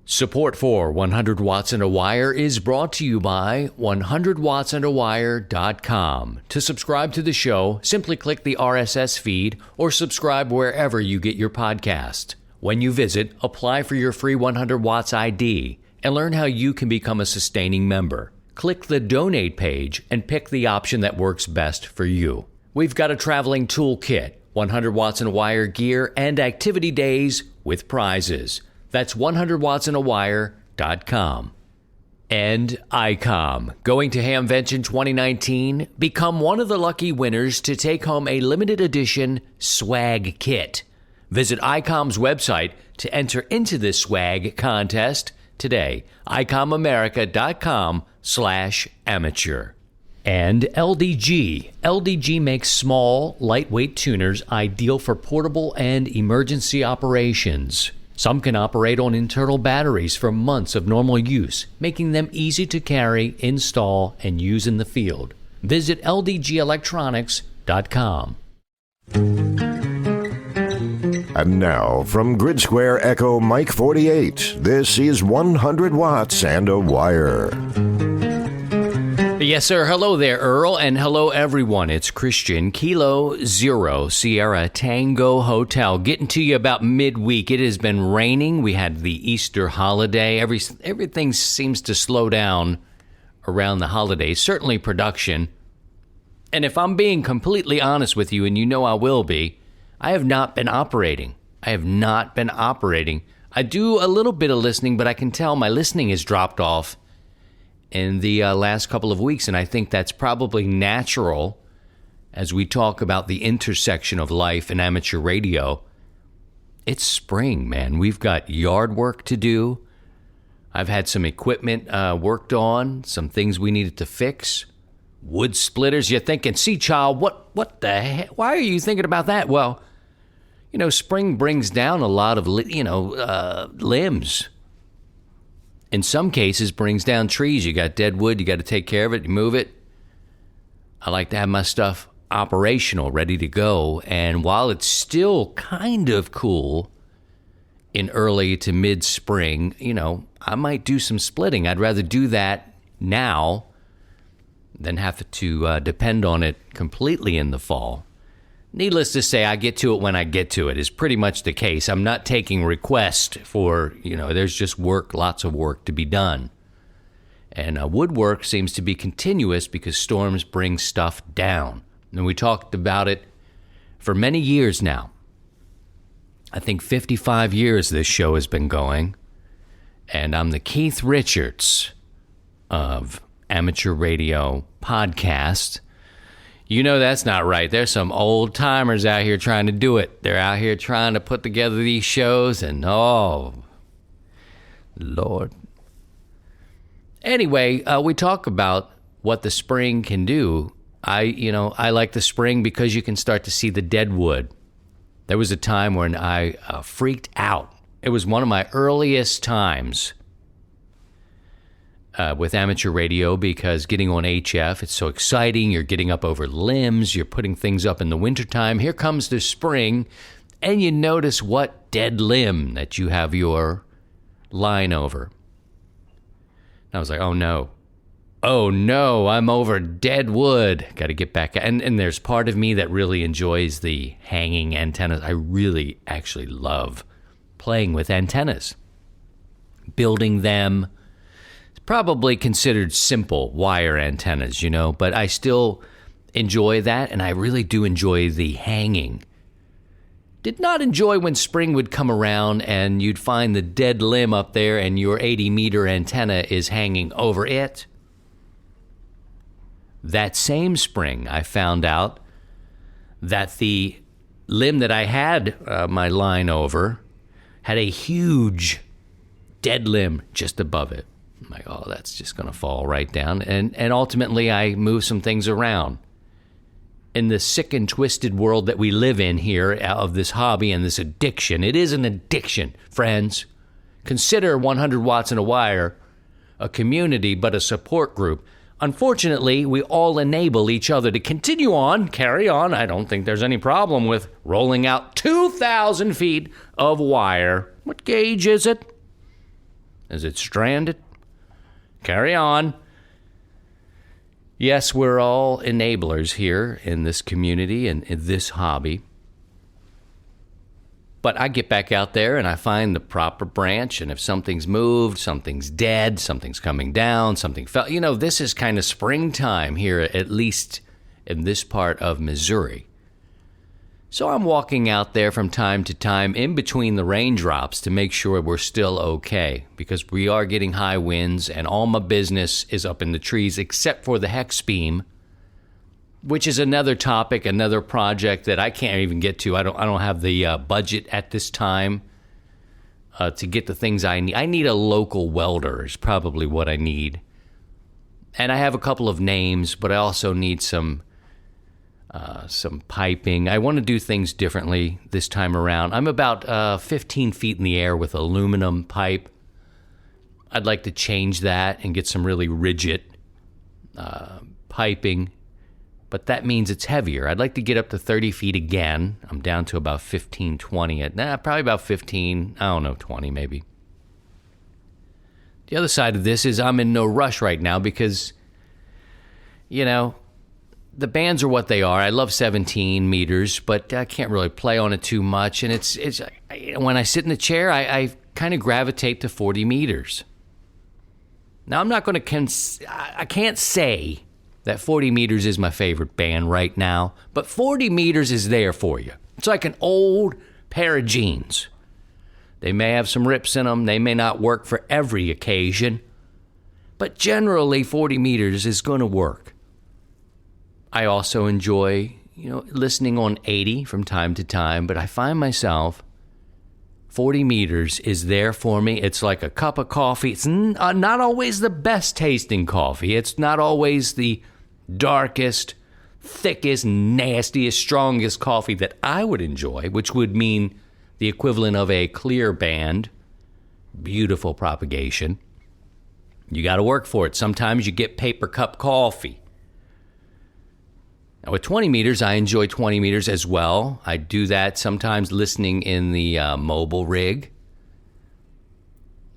Support for 100 Watts and a Wire is brought to you by 100wattsandawire.com. To subscribe to the show, simply click the RSS feed or subscribe wherever you get your podcast. When you visit, apply for your free 100 Watts ID and learn how you can become a sustaining member. Click the donate page and pick the option that works best for you. We've got a traveling toolkit, 100 Watts and a Wire gear, and activity days with prizes. That's 100wattsandawire.com. And ICOM. Going to Hamvention 2019? Become one of the lucky winners to take home a limited edition swag kit. Visit ICOM's website to enter into this swag contest today. ICOMamerica.com/amateur. And LDG. LDG makes small, lightweight tuners ideal for portable and emergency operations. Some can operate on internal batteries for months of normal use, making them easy to carry, install, and use in the field. Visit ldgelectronics.com. And now, from Grid Square Echo Mike 48, this is 100 Watts and a Wire. Yes, sir. Hello there, Earl, and hello, everyone. It's Christian, Kilo Zero, Sierra Tango Hotel, getting to you about midweek. It has been raining. We had the Easter holiday. Everything seems to slow down around the holidays, certainly production. And if I'm being completely honest with you, and you know I will be, I have not been operating. I do a little bit of listening, but I can tell my listening has dropped off in the last couple of weeks, and I think that's probably natural as we talk about the intersection of life and amateur radio. It's spring, man. We've got yard work to do. I've had some equipment worked on, some things we needed to fix. Wood splitters. You're thinking, see, child, what the heck? Why are you thinking about that? Well, you know, spring brings down a lot of, limbs. In some cases, brings down trees. You got dead wood, you got to take care of it, you move it. I like to have my stuff operational, ready to go. And while it's still kind of cool in early to mid-spring, I might do some splitting. I'd rather do that now than have to depend on it completely in the fall. Needless to say, I get to it when I get to it is pretty much the case. I'm not taking requests for, there's just work, lots of work to be done. And woodwork seems to be continuous because storms bring stuff down. And we talked about it for many years now. I think 55 years this show has been going. And I'm the Keith Richards of Amateur Radio Podcast. You know that's not right. There's some old timers out here trying to do it. They're out here trying to put together these shows, and oh, Lord. Anyway, we talk about what the spring can do. I like the spring because you can start to see the dead wood. There was a time when I freaked out. It was one of my earliest times with amateur radio because getting on HF, it's so exciting. You're getting up over limbs. You're putting things up in the wintertime. Here comes the spring, and you notice what dead limb that you have your line over. And I was like, oh, no, I'm over dead wood. Got to get back. And there's part of me that really enjoys the hanging antennas. I really actually love playing with antennas, building them. Probably considered simple wire antennas, but I still enjoy that, and I really do enjoy the hanging. Did not enjoy when spring would come around and you'd find the dead limb up there and your 80-meter antenna is hanging over it. That same spring, I found out that the limb that I had my line over had a huge dead limb just above it. I'm like, oh, that's just going to fall right down. And ultimately, I moved some things around. In the sick and twisted world that we live in here of this hobby and this addiction, it is an addiction, friends. Consider 100 Watts and a Wire a community, but a support group. Unfortunately, we all enable each other to continue on, carry on. I don't think there's any problem with rolling out 2,000 feet of wire. What gauge is it? Is it stranded? Carry on. Yes, we're all enablers here in this community and in this hobby. But I get back out there and I find the proper branch, and if something's moved, something's dead, something's coming down, something fell. This is kind of springtime here, at least in this part of Missouri. So I'm walking out there from time to time in between the raindrops to make sure we're still okay, because we are getting high winds and all my business is up in the trees except for the hex beam, which is another topic, another project that I can't even get to. I don't have the budget at this time to get the things I need. I need a local welder is probably what I need. And I have a couple of names, but I also need some piping. I want to do things differently this time around. I'm about 15 feet in the air with aluminum pipe. I'd like to change that and get some really rigid piping, but that means it's heavier. I'd like to get up to 30 feet again. I'm down to about 15, 20. Probably about 15, 20 maybe. The other side of this is I'm in no rush right now because, the bands are what they are. I love 17 meters, but I can't really play on it too much. And it's when I sit in the chair, I kind of gravitate to 40 meters. Now, I'm not going to, I can't say that 40 meters is my favorite band right now, but 40 meters is there for you. It's like an old pair of jeans. They may have some rips in them. They may not work for every occasion, but generally 40 meters is going to work. I also enjoy, listening on 80 from time to time, but I find myself 40 meters is there for me. It's like a cup of coffee. It's not always the best tasting coffee. It's not always the darkest, thickest, nastiest, strongest coffee that I would enjoy, which would mean the equivalent of a clear band. Beautiful propagation. You got to work for it. Sometimes you get paper cup coffee. Now, with 20 meters, I enjoy 20 meters as well. I do that sometimes listening in the mobile rig.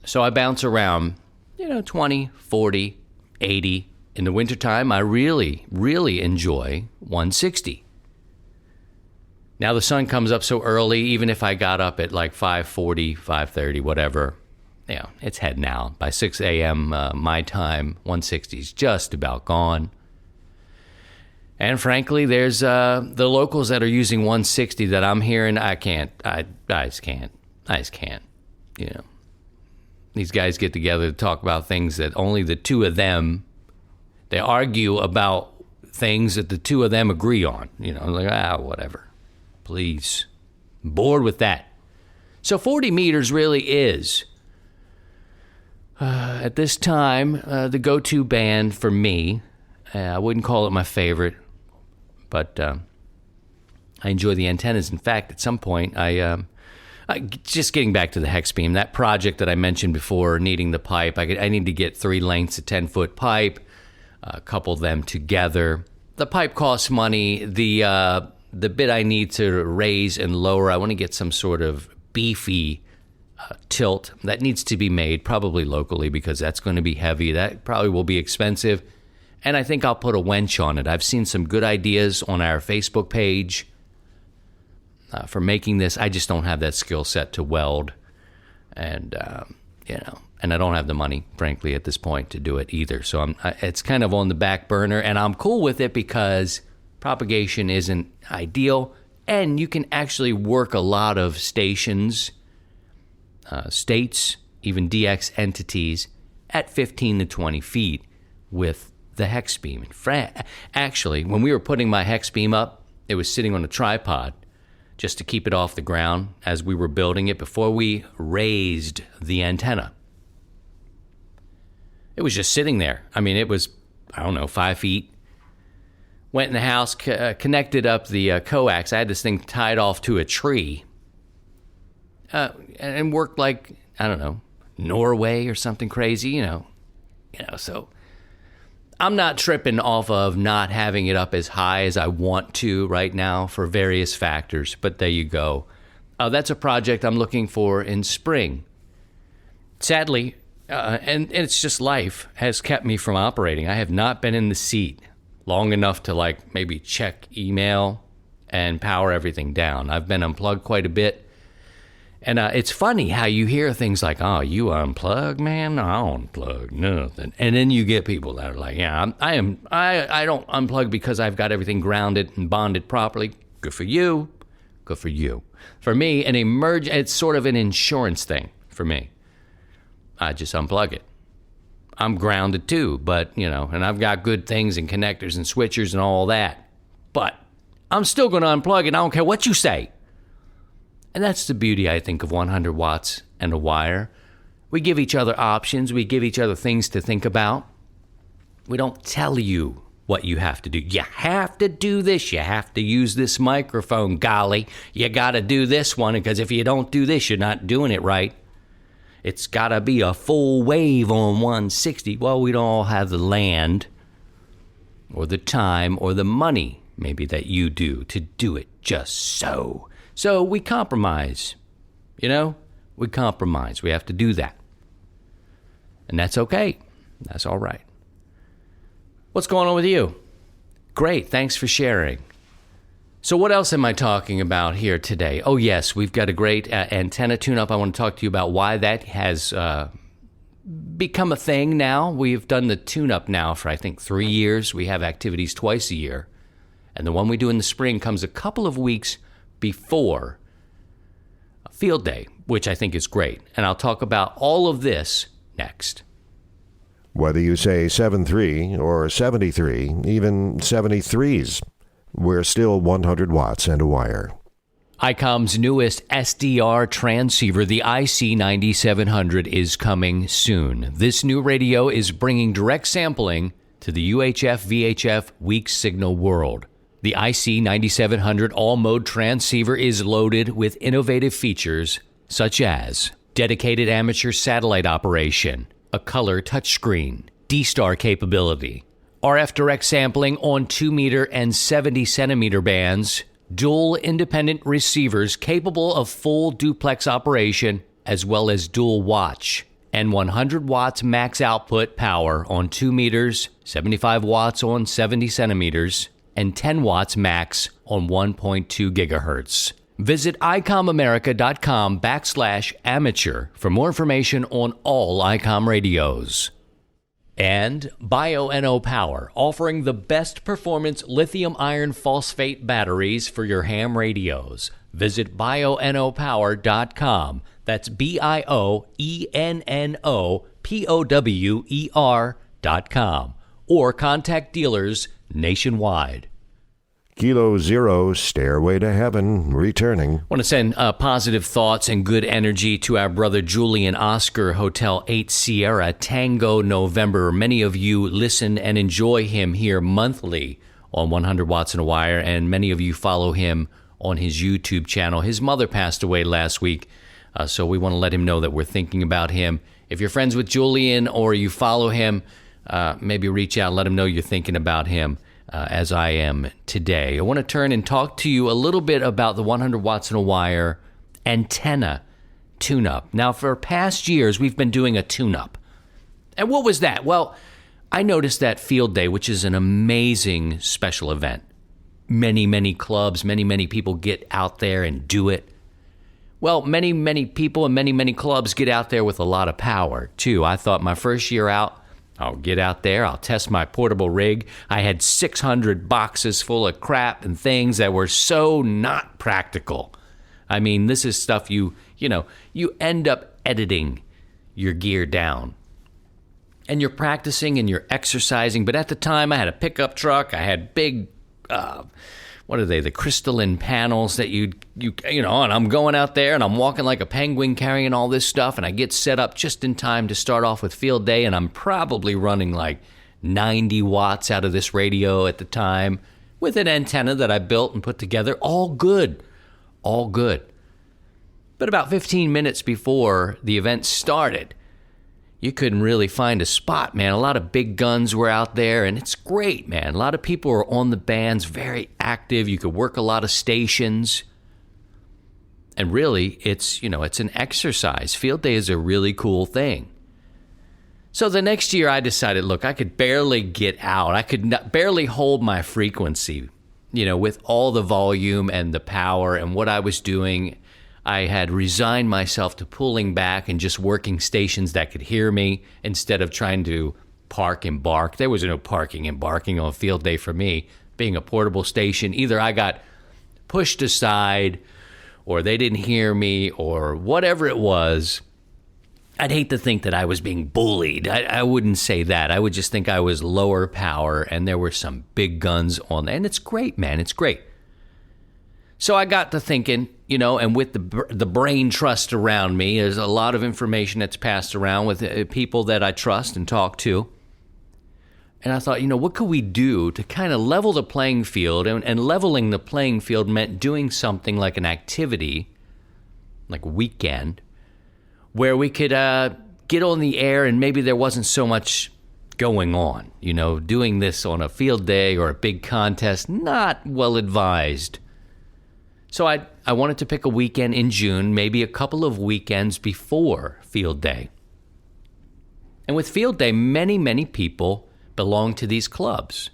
So I bounce around, 20, 40, 80. In the wintertime, I really, really enjoy 160. Now the sun comes up so early, even if I got up at like 5:40, 5:30, whatever, it's heading out. By 6 a.m. My time, 160 is just about gone. And frankly, there's the locals that are using 160 that I'm hearing. I just can't. These guys get together to talk about things that only the two of them, they argue about things that the two of them agree on. Whatever. Please. I'm bored with that. So 40 meters really is, at this time, the go-to band for me. I wouldn't call it my favorite, but I enjoy the antennas. In fact, at some point, just getting back to the hex beam, that project that I mentioned before, needing the pipe, I need to get 3 lengths of 10-foot pipe, couple them together. The pipe costs money. The bit I need to raise and lower, I want to get some sort of beefy tilt that needs to be made, probably locally, because that's going to be heavy. That probably will be expensive. And I think I'll put a wench on it. I've seen some good ideas on our Facebook page for making this. I just don't have that skill set to weld. And, and I don't have the money, frankly, at this point to do it either. So it's kind of on the back burner. And I'm cool with it because propagation isn't ideal. And you can actually work a lot of stations, states, even DX entities at 15 to 20 feet with the hex beam. Actually, when we were putting my hex beam up, it was sitting on a tripod just to keep it off the ground as we were building it before we raised the antenna. It was just sitting there. I mean, it was, 5 feet. Went in the house, connected up the coax. I had this thing tied off to a tree and worked like, Norway or something crazy, so I'm not tripping off of not having it up as high as I want to right now for various factors, but there you go. That's a project I'm looking for in spring. Sadly, And it's just life has kept me from operating. I have not been in the seat long enough to like maybe check email and power everything down. I've been unplugged quite a bit. And it's funny how you hear things like, oh, you unplug, man? I don't unplug nothing. And then you get people that are like, yeah, I don't unplug because I've got everything grounded and bonded properly. Good for you. Good for you. For me, it's sort of an insurance thing for me. I just unplug it. I'm grounded too, but, and I've got good things and connectors and switchers and all that. But I'm still going to unplug it. I don't care what you say. And that's the beauty, I think, of 100 watts and a wire. We give each other options. We give each other things to think about. We don't tell you what you have to do. You have to do this. You have to use this microphone, golly. You got to do this one, because if you don't do this, you're not doing it right. It's got to be a full wave on 160. Well, we don't all have the land or the time or the money, maybe, that you do to do it just so. So we compromise, We compromise. We have to do that. And that's okay. That's all right. What's going on with you? Great. Thanks for sharing. So what else am I talking about here today? Oh, yes, we've got a great antenna tune-up. I want to talk to you about why that has become a thing now. We've done the tune-up now for, I think, 3 years. We have activities twice a year. And the one we do in the spring comes a couple of weeks before Field Day, which I think is great. And I'll talk about all of this next. Whether you say 73 or 73, even 73s, we're still 100 watts and a wire. ICOM's newest SDR transceiver, the IC9700, is coming soon. This new radio is bringing direct sampling to the UHF-VHF weak signal world. The IC9700 all-mode transceiver is loaded with innovative features such as dedicated amateur satellite operation, a color touchscreen, D-Star capability, RF direct sampling on 2-meter and 70-centimeter bands, dual independent receivers capable of full duplex operation, as well as dual watch, and 100 watts max output power on 2 meters, 75 watts on 70 centimeters, and 10 watts max on 1.2 gigahertz. Visit icomamerica.com/amateur for more information on all ICOM radios. And Bioenno Power, offering the best performance lithium iron phosphate batteries for your ham radios. Visit bioennopower.com. That's BIOENNOPOWER.com. Or contact dealers nationwide. Kilo Zero, Stairway to Heaven, returning. I want to send positive thoughts and good energy to our brother Julian Oscar, Hotel 8 Sierra, Tango November. Many of you listen and enjoy him here monthly on 100 Watts and a Wire, and many of you follow him on his YouTube channel. His mother passed away last week, so we want to let him know that we're thinking about him. If you're friends with Julian or you follow him, maybe reach out and let him know you're thinking about him. As I am today. I want to turn and talk to you a little bit about the 100 Watts and a Wire antenna tune-up. Now, for past years, we've been doing a tune-up. And what was that? Well, I noticed that Field Day, which is an amazing special event. Many clubs, many people get out there and do it. Well, many people and many clubs get out there with a lot of power, too. I thought my first year out, I'll get out there, I'll test my portable rig. I had 600 boxes full of crap and things that were so not practical. I mean, this is stuff you end up editing your gear down. And you're practicing and you're exercising. But at the time, I had a pickup truck. I had big, what are they, the crystalline panels that and I'm going out there and I'm walking like a penguin carrying all this stuff, and I get set up just in time to start off with Field Day, and I'm probably running like 90 watts out of this radio at the time with an antenna that I built and put together. All good. But about 15 minutes before the event started, you couldn't really find a spot, man. A lot of big guns were out there, and it's great, man. A lot of people are on the bands, very active. You could work a lot of stations. And really, it's an exercise. Field Day is a really cool thing. So the next year I decided, look, I could barely get out. I could barely hold my frequency, with all the volume and the power and what I was doing. I had resigned myself to pulling back and just working stations that could hear me instead of trying to park and bark. There was no parking and barking on field day for me. Being a portable station, either I got pushed aside or they didn't hear me or whatever it was. I'd hate to think that I was being bullied. I wouldn't say that. I would just think I was lower power and there were some big guns on there. And it's great, man. It's great. So I got to thinking, and with the brain trust around me, there's a lot of information that's passed around with people that I trust and talk to. And I thought, what could we do to kind of level the playing field? And leveling the playing field meant doing something like an activity, like a weekend, where we could get on the air and maybe there wasn't so much going on. Doing this on a field day or a big contest, not well advised. So I wanted to pick a weekend in June, maybe a couple of weekends before field day. And with field day, many, many people belong to these clubs.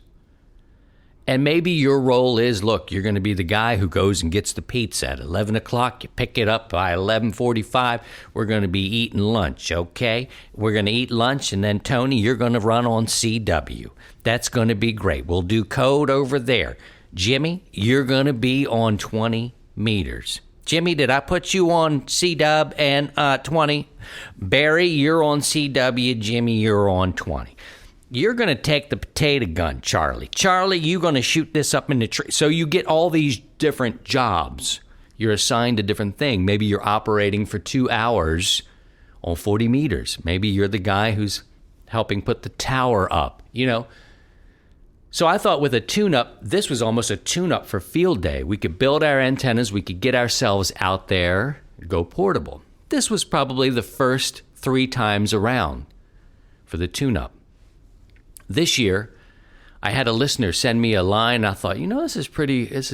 And maybe your role is, look, you're going to be the guy who goes and gets the pizza at 11 o'clock. You pick it up by 11:45. We're going to be eating lunch, okay? We're going to eat lunch, and then, Tony, you're going to run on CW. That's going to be great. We'll do code over there. Jimmy, you're going to be on 20 meters. Jimmy, did I put you on CW and 20? Barry, you're on CW. Jimmy, you're on 20. You're going to take the potato gun, Charlie. Charlie, you're going to shoot this up in the tree. So you get all these different jobs. You're assigned a different thing. Maybe you're operating for 2 hours on 40 meters. Maybe you're the guy who's helping put the tower up, So I thought with a tune-up, this was almost a tune-up for field day. We could build our antennas. We could get ourselves out there, go portable. This was probably the first 3 times around for the tune-up. This year, I had a listener send me a line. I thought, this is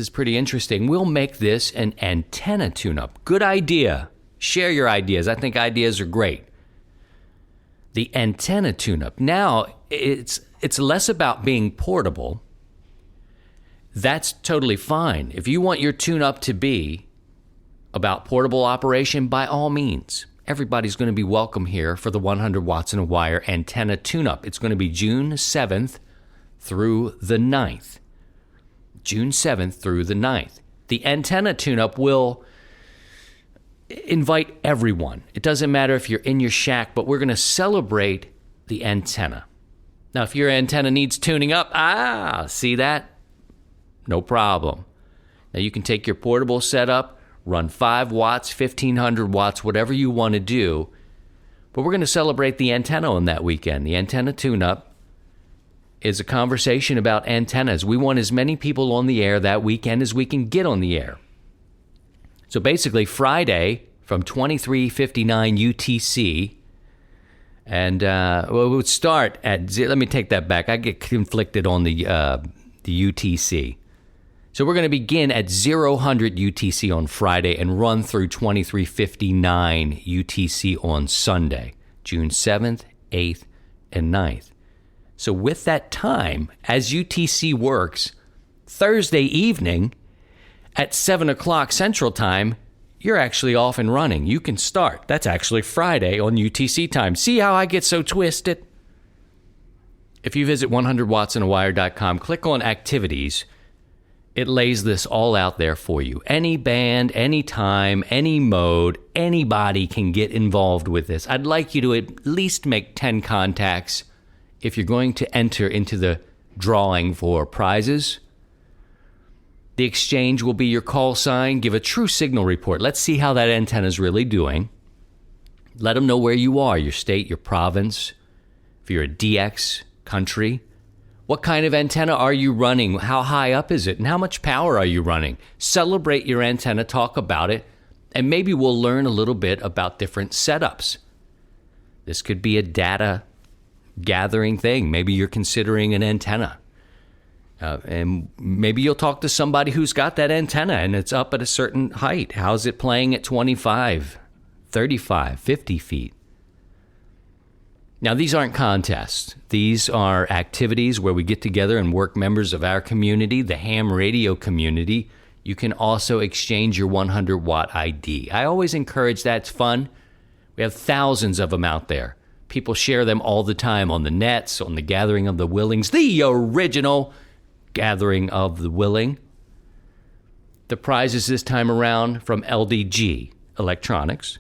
pretty interesting. We'll make this an antenna tune-up. Good idea. Share your ideas. I think ideas are great. The antenna tune-up. Now, it's less about being portable. That's totally fine. If you want your tune-up to be about portable operation, by all means. Everybody's going to be welcome here for the 100 watts in a wire antenna tune-up. It's going to be June 7th through the 9th. June 7th through the 9th. The antenna tune-up will invite everyone. It doesn't matter if you're in your shack, but we're going to celebrate the antenna. Now, if your antenna needs tuning up, see that? No problem. Now, you can take your portable setup, run 5 watts, 1,500 watts, whatever you want to do. But we're going to celebrate the antenna on that weekend. The antenna tune-up is a conversation about antennas. We want as many people on the air that weekend as we can get on the air. So basically, Friday from 23:59 UTC, and we would start at, let me take that back. I get conflicted on the UTC. So we're going to begin at 0000 UTC on Friday and run through 23:59 UTC on Sunday, June 7th, 8th, and 9th. So with that time, as UTC works, Thursday evening at 7 o'clock Central Time, you're actually off and running. You can start. That's actually Friday on UTC time. See how I get so twisted? If you visit 100wattsinawire.com, click on activities. It lays this all out there for you. Any band, any time, any mode, anybody can get involved with this. I'd like you to at least make 10 contacts if you're going to enter into the drawing for prizes. The exchange will be your call sign. Give a true signal report. Let's see how that antenna is really doing. Let them know where you are, your state, your province. If you're a DX country, what kind of antenna are you running? How high up is it? And how much power are you running? Celebrate your antenna, talk about it, and maybe we'll learn a little bit about different setups. This could be a data gathering thing. Maybe you're considering an antenna. And maybe you'll talk to somebody who's got that antenna and it's up at a certain height. How's it playing at 25, 35, 50 feet? Now, these aren't contests. These are activities where we get together and work members of our community, the ham radio community. You can also exchange your 100-watt ID. I always encourage that. It's fun. We have thousands of them out there. People share them all the time on the nets, on the Gathering of the Willings, the original Gathering of the Willing. The prizes this time around from LDG Electronics,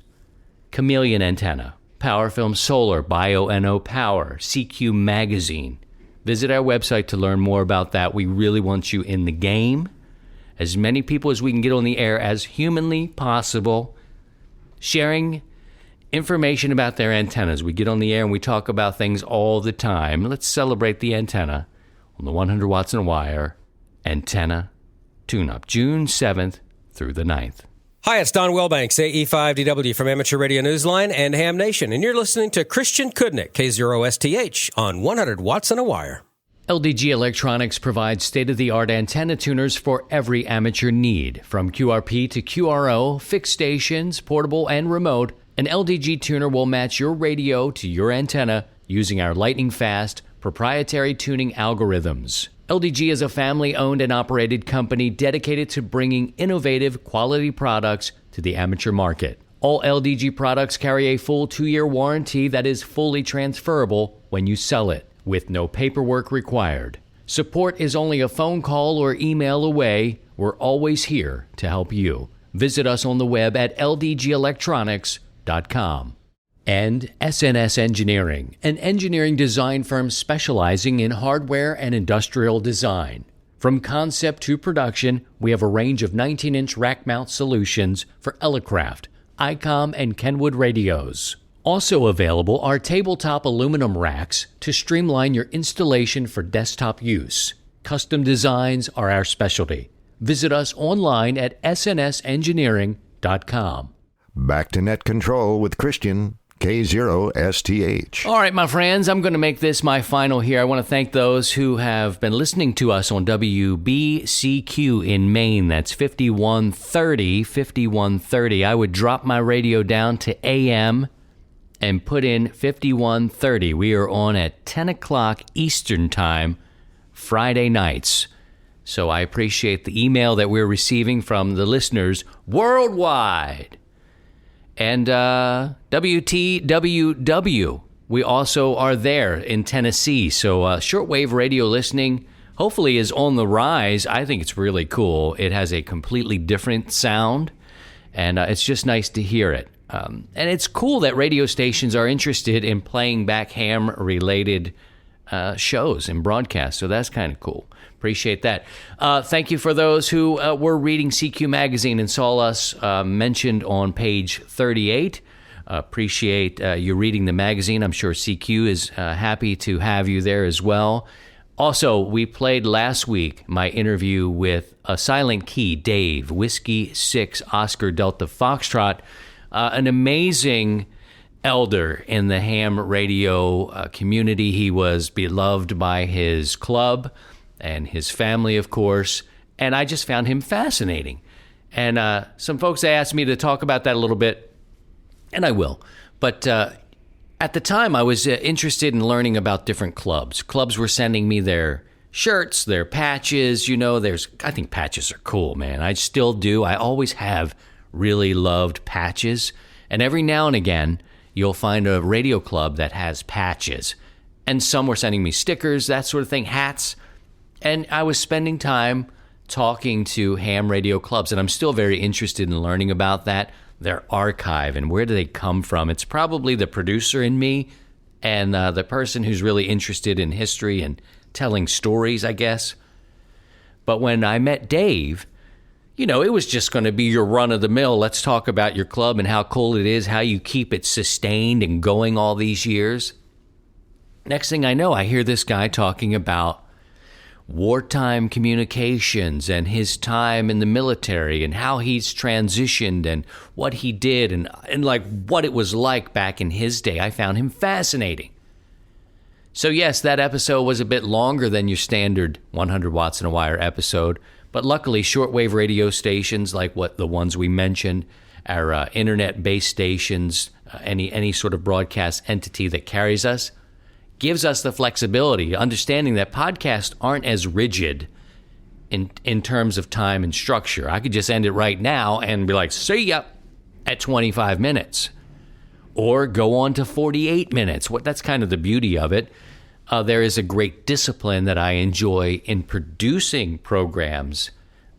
Chameleon Antenna, PowerFilm Solar, BioNO Power, CQ Magazine. Visit our website to learn more about that. We really want you in the game. As many people as we can get on the air as humanly possible, sharing information about their antennas. We get on the air and we talk about things all the time. Let's celebrate the antenna on the 100 Watts and a Wire Antenna Tune-Up, June 7th through the 9th. Hi, it's Don Wilbanks, AE5DW from Amateur Radio Newsline and Ham Nation, and you're listening to Christian Kudnick, K0STH, on 100 Watts and a Wire. LDG Electronics provides state-of-the-art antenna tuners for every amateur need. From QRP to QRO, fixed stations, portable and remote, an LDG tuner will match your radio to your antenna using our lightning-fast, proprietary tuning algorithms. LDG is a family-owned and operated company dedicated to bringing innovative, quality products to the amateur market. All LDG products carry a full 2-year warranty that is fully transferable when you sell it, with no paperwork required. Support is only a phone call or email away. We're always here to help you. Visit us on the web at ldgelectronics.com. And SNS Engineering, an engineering design firm specializing in hardware and industrial design. From concept to production, we have a range of 19-inch rack mount solutions for Elecraft, ICOM, and Kenwood radios. Also available are tabletop aluminum racks to streamline your installation for desktop use. Custom designs are our specialty. Visit us online at snsengineering.com. Back to Net Control with Christian, K0STH. All right, my friends, I'm going to make this my final here. I want to thank those who have been listening to us on WBCQ in Maine. That's 5130. I would drop my radio down to AM and put in 5130. We are on at 10 o'clock Eastern Time, Friday nights. So I appreciate the email that we're receiving from the listeners worldwide. And WTWW, we also are there in Tennessee. So shortwave radio listening hopefully is on the rise. I think it's really cool. It has a completely different sound, and it's just nice to hear it. And it's cool that radio stations are interested in playing back ham-related shows and broadcasts, so that's kind of cool. Appreciate that. Thank you for those who were reading CQ Magazine and saw us mentioned on page 38. Appreciate you reading the magazine. I'm sure CQ is happy to have you there as well. Also, we played last week my interview with Silent Key Dave, Whiskey 6 Oscar Delta Foxtrot, an amazing elder in the ham radio community. He was beloved by his club and his family, of course, and I just found him fascinating. And some folks asked me to talk about that a little bit, and I will. But at the time, I was interested in learning about different clubs. Clubs were sending me their shirts, their patches. You know, I think patches are cool, man. I still do. I always have really loved patches. And every now and again, you'll find a radio club that has patches. And some were sending me stickers, that sort of thing, hats. And I was spending time talking to ham radio clubs, and I'm still very interested in learning about that, their archive, and where do they come from. It's probably the producer in me and the person who's really interested in history and telling stories, I guess. But when I met Dave, you know, it was just going to be your run-of-the-mill. Let's talk about your club and how cool it is, how you keep it sustained and going all these years. Next thing I know, I hear this guy talking about wartime communications and his time in the military and how he's transitioned and what he did and like what it was like back in his day. I found him fascinating. So yes, that episode was a bit longer than your standard 100 Watts and a Wire episode, but luckily shortwave radio stations like what the ones we mentioned, our internet-based stations, any sort of broadcast entity that carries us, gives us the flexibility, understanding that podcasts aren't as rigid in terms of time and structure. I could just end it right now and be like, see ya at 25 minutes. Or go on to 48 minutes. That's kind of the beauty of it. There is a great discipline that I enjoy in producing programs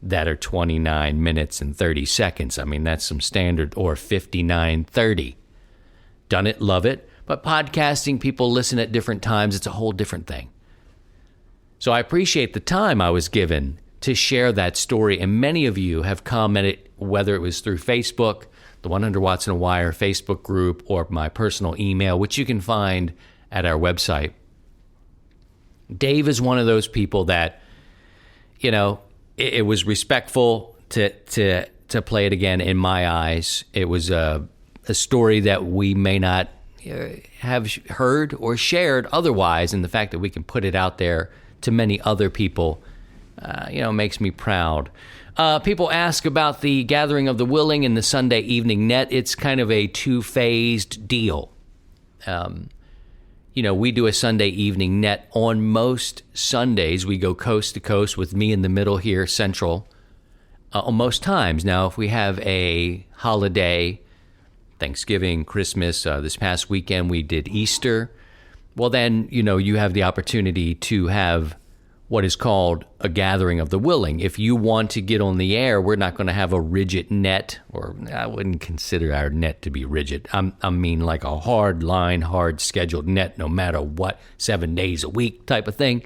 that are 29 minutes and 30 seconds. I mean, that's some standard, or 59:30. Done it, love it. But podcasting, people listen at different times. It's a whole different thing. So I appreciate the time I was given to share that story. And many of you have commented, whether it was through Facebook, the 100 Watts in a Wire Facebook group, or my personal email, which you can find at our website. Dave is one of those people that, it was respectful to play it again in my eyes. It was a story that we may not have heard or shared otherwise, and the fact that we can put it out there to many other people, makes me proud. People ask about the Gathering of the Willing and the Sunday Evening Net. It's kind of a two-phased deal. We do a Sunday Evening Net on most Sundays. We go coast to coast with me in the middle here, central, on most times. Now, if we have a holiday, Thanksgiving, Christmas, this past weekend we did Easter, well then, you have the opportunity to have what is called a Gathering of the Willing. If you want to get on the air, we're not going to have a rigid net, or I wouldn't consider our net to be rigid. I mean like a hard line, hard scheduled net, no matter what, 7 days a week type of thing.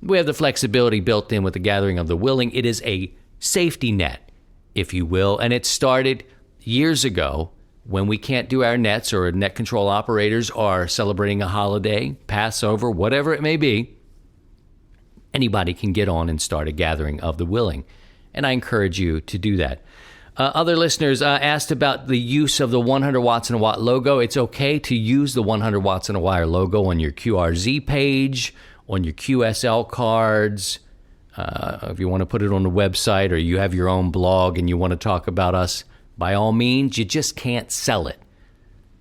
We have the flexibility built in with the Gathering of the Willing. It is a safety net, if you will, and it started years ago when we can't do our nets, or net control operators are celebrating a holiday, Passover, whatever it may be. Anybody can get on and start a Gathering of the Willing, and I encourage you to do that. Other listeners asked about the use of the 100 Watts in a Watt logo. It's okay to use the 100 Watts in a Wire logo on your QRZ page, on your QSL cards. If you want to put it on the website, or you have your own blog and you want to talk about us, by all means. You just can't sell it.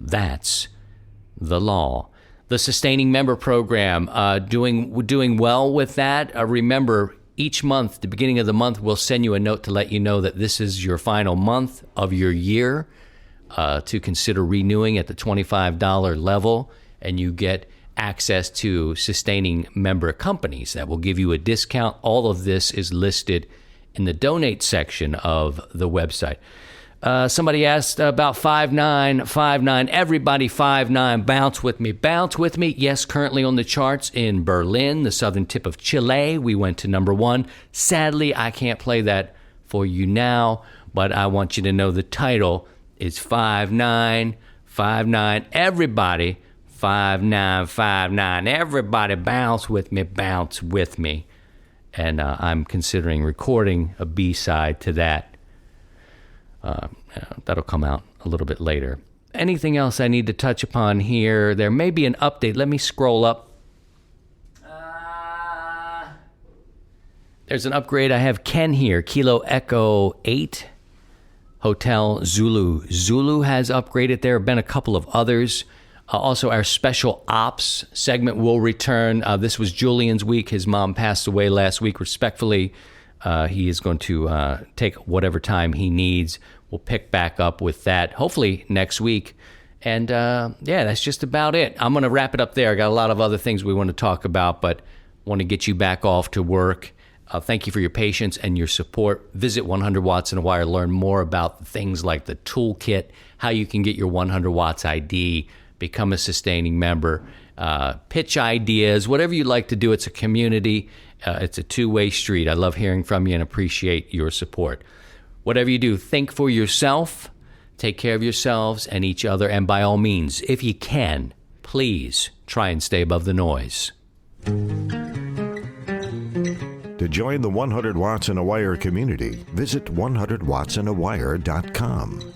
That's the law. The Sustaining Member Program, doing well with that. Remember, each month, the beginning of the month, we'll send you a note to let you know that this is your final month of your year, to consider renewing at the $25 level, and you get access to Sustaining Member companies that will give you a discount. All of this is listed in the donate section of the website. Somebody asked about 5959. Everybody 59. Bounce with me. Bounce with me. Yes, currently on the charts in Berlin, the southern tip of Chile. We went to number 1. Sadly, I can't play that for you now, but I want you to know the title is 5959. Everybody 5959. Everybody bounce with me. Bounce with me. And I'm considering recording a B-side to that. That'll come out a little bit later. Anything else I need to touch upon here? There may be an update. Let me scroll up. There's an upgrade. I have Ken here. Kilo Echo 8, Hotel Zulu. Zulu has upgraded. There have been a couple of others. Also, our Special Ops segment will return. This was Julian's week. His mom passed away last week. Respectfully, he is going to take whatever time he needs. We'll pick back up with that, hopefully next week. And that's just about it. I'm going to wrap it up there. I got a lot of other things we want to talk about, but want to get you back off to work. Thank you for your patience and your support. Visit 100 Watts in a Wire. Learn more about things like the toolkit, how you can get your 100 Watts ID, become a sustaining member, pitch ideas, whatever you'd like to do. It's a community. It's a two-way street. I love hearing from you and appreciate your support. Whatever you do, think for yourself, take care of yourselves and each other, and by all means, if you can, please try and stay above the noise. To join the 100 Watts in a Wire community, visit 100wattsindawire.com.